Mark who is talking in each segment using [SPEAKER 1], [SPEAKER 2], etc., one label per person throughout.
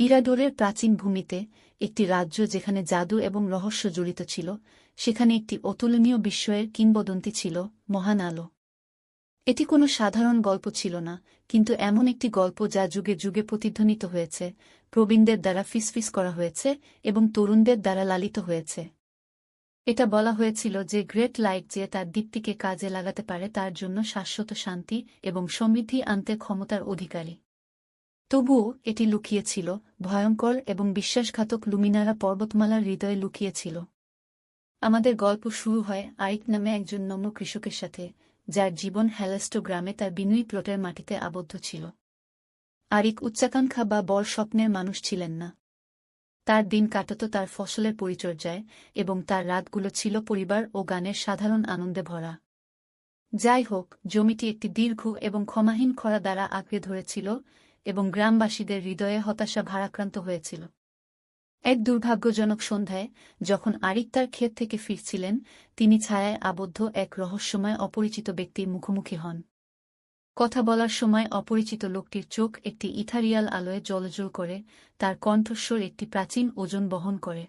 [SPEAKER 1] ইরাডোরের প্রাচীন ভূমিতে একটি রাজ্য যেখানে জাদু এবং রহস্য জড়িত ছিল, সেখানে একটি অতুলনীয় বিস্ময়ের কিংবদন্তি ছিল, মহান আলো। এটি কোনো সাধারণ গল্প ছিল না, কিন্তু এমন একটি গল্প যা যুগে যুগে প্রতিধ্বনিত হয়েছে, প্রবীণদের দ্বারা ফিসফিস করা হয়েছে এবং তরুণদের দ্বারা লালিত হয়েছে। এটা বলা হয়েছিল যে গ্রেট লাইট যে তার দীপ্তিকে কাজে লাগাতে পারে তার জন্য শাশ্বত শান্তি এবং সমৃদ্ধি আনতে ক্ষমতার অধিকারী। তবুও এটি লুকিয়েছিল, ভয়ঙ্কর এবং বিশ্বাসঘাতক লুমিনারা পর্বতমালার হৃদয়ে লুকিয়েছিল। আমাদের গল্প শুরু হয় আরিক নামে একজন নম্র কৃষকের সাথে, যার জীবন হ্যালেস্টো গ্রামে তার বিনুই প্লটের মাটিতে আবদ্ধ ছিল। আরিক উচ্চাকাঙ্ক্ষা বা বড় স্বপ্নের মানুষ ছিলেন না। তার দিন কাটত তার ফসলের পরিচর্যায়, এবং তার রাতগুলো ছিল পরিবার ও গানের সাধারণ আনন্দে ভরা। যাই হোক, জমিটি একটি দীর্ঘ এবং ক্ষমাহীন খরা দ্বারা আঁকড়ে ধরেছিল, এবং গ্রামবাসীদের হৃদয়ে হতাশা ভারাক্রান্ত হয়েছিল। এক দুর্ভাগ্যজনক সন্ধ্যায়, যখন আরিক তার ক্ষেত থেকে ফিরছিলেন, তিনি ছায়ায় আবদ্ধ এক রহস্যময় অপরিচিত ব্যক্তির মুখোমুখি হন। কথা বলার সময় অপরিচিত লোকটির চোখ একটি ইথারিয়াল আলোয় জ্বলজ্বল করে, তার কণ্ঠস্বর একটি প্রাচীন ওজন বহন করে।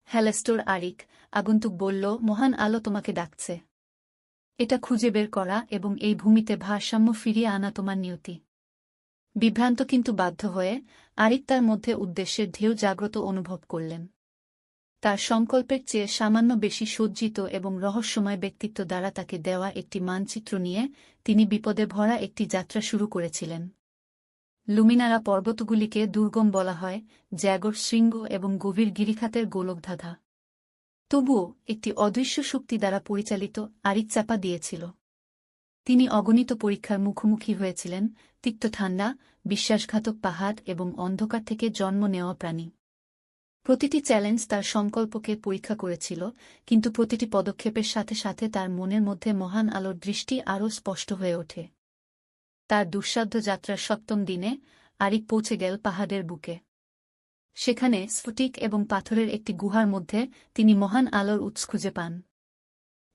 [SPEAKER 1] হ্যালেস্টোর আরিক, আগন্তুক বলল, মহান আলো তোমাকে ডাকছে। এটা খুঁজে বের করা এবং এই ভূমিতে ভারসাম্য ফিরিয়ে আনা তোমার নিয়তি। বিভ্রান্ত কিন্তু বাধ্য হয়ে, আরিক তার মধ্যে উদ্দেশ্যের ঢেউ জাগ্রত অনুভব করলেন। তার সংকল্পের চেয়ে সামান্য বেশি সজ্জিত এবং রহস্যময় ব্যক্তিত্ব দ্বারা তাকে দেওয়া একটি মানচিত্র নিয়ে তিনি বিপদে ভরা একটি যাত্রা শুরু করেছিলেন। লুমিনারা পর্বতগুলিকে দুর্গম বলা হয়, জ্যাগর শৃঙ্গ এবং গভীর গিরিখাতের গোলকধাঁধা। তবুও একটি অদৃশ্য শক্তি দ্বারা পরিচালিত আরিক চাপা দিয়েছিল। তিনি অগণিত পরীক্ষার মুখোমুখি হয়েছিলেন, তিক্ত ঠান্ডা, বিশ্বাসঘাতক পাহাড় এবং অন্ধকার থেকে জন্ম নেওয়া প্রাণী। প্রতিটি চ্যালেঞ্জ তার সংকল্পকে পরীক্ষা করেছিল, কিন্তু প্রতিটি পদক্ষেপের সাথে সাথে তার মনের মধ্যে মহান আলোর দৃষ্টি আরও স্পষ্ট হয়ে ওঠে। তার দুঃসাধ্য যাত্রার ৭ম দিনে আরিক পৌঁছে গেল পাহাড়ের বুকে। সেখানে স্ফটিক এবং পাথরের একটি গুহার মধ্যে তিনি মহান আলোর উৎস খুঁজে পান।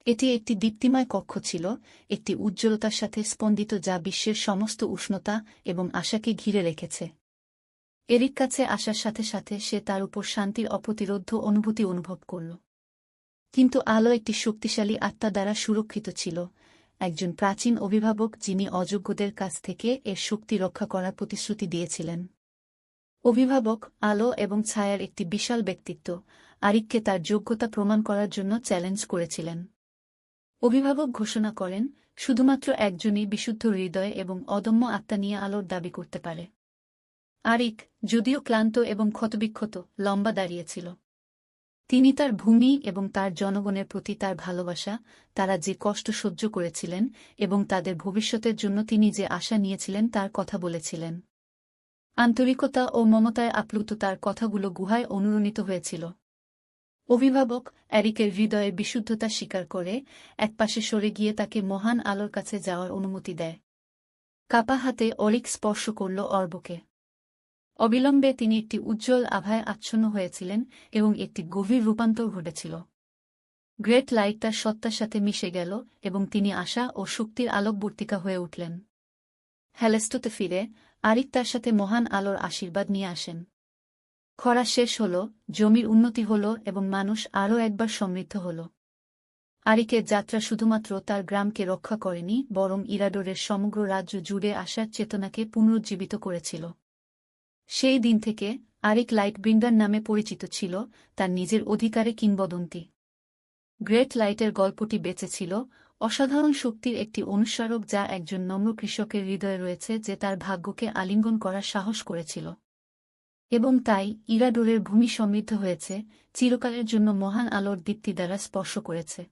[SPEAKER 1] এটি একটি দীপ্তিময় কক্ষ ছিল, একটি উজ্জ্বলতার সাথে স্পন্দিত যা বিশ্বের সমস্ত উষ্ণতা এবং আশাকে ঘিরে রেখেছে। এরিক কাছে আসার সাথে সাথে সে তার উপর শান্তির অপ্রতিরোধ্য অনুভূতি অনুভব করল। কিন্তু আলো একটি শক্তিশালী আত্মা দ্বারা সুরক্ষিত ছিল, একজন প্রাচীন অভিভাবক যিনি অযোগ্যদের কাছ থেকে এর শক্তি রক্ষা করার প্রতিশ্রুতি দিয়েছিলেন। অভিভাবক, আলো এবং ছায়ার একটি বিশাল ব্যক্তিত্ব, আরিককে তার যোগ্যতা প্রমাণ করার জন্য চ্যালেঞ্জ করেছিলেন। অভিভাবক ঘোষণা করেন, শুধুমাত্র একজনই বিশুদ্ধ হৃদয় এবং অদম্য আত্মা নিয়ে আলোর দাবি করতে পারে। আরিক, যদিও ক্লান্ত এবং ক্ষতবিক্ষত, লম্বা দাঁড়িয়েছিল। তিনি তার ভূমি এবং তার জনগণের প্রতি তার ভালোবাসা, তারা যে কষ্ট সহ্য করেছিলেন এবং তাদের ভবিষ্যতের জন্য তিনি যে আশা নিয়েছিলেন তার কথা বলেছিলেন। আন্তরিকতা ও মমতায় আপ্লুত তার কথাগুলো গুহায় অনুরণিত হয়েছিল। অভিভাবক অ্যারিকের হৃদয়ের বিশুদ্ধতা স্বীকার করে একপাশে সরে গিয়ে তাকে মহান আলোর কাছে যাওয়ার অনুমতি দেয়। কাপা হাতে অরিক স্পর্শ করল অর্বকে। অবিলম্বে তিনি একটি উজ্জ্বল আভায় আচ্ছন্ন হয়েছিলেন এবং একটি গভীর রূপান্তর ঘটেছিল। গ্রেট লাইট তার সত্তার সাথে মিশে গেল এবং তিনি আশা ও শক্তির আলোকবর্তিকা হয়ে উঠলেন। হ্যালেস্টোতে ফিরে আরিক তার সাথে মহান আলোর আশীর্বাদ নিয়ে আসেন। খরা শেষ হল, জমির উন্নতি হল এবং মানুষ আরও একবার সমৃদ্ধ হল। আরিকের যাত্রা শুধুমাত্র তার গ্রামকে রক্ষা করেনি, বরং ইরাডোরের সমগ্র রাজ্য জুড়ে আসার চেতনাকে পুনরুজ্জীবিত করেছিল। সেই দিন থেকে আরিক লাইটব্রিঙ্গার নামে পরিচিত ছিল, তার নিজের অধিকারে কিংবদন্তি। গ্রেট লাইটের গল্পটি বেঁচে ছিল, অসাধারণ শক্তির একটি অনুস্মারক যা একজন নম্র কৃষকের হৃদয়ে রয়েছে যে তার ভাগ্যকে আলিঙ্গন করার সাহস করেছিল। এবং তাই ইরাডোরের ভূমি সমৃদ্ধ হয়েছে, চিরকালের জন্য মহান আলোর দীপ্তি দ্বারা স্পর্শ করেছে।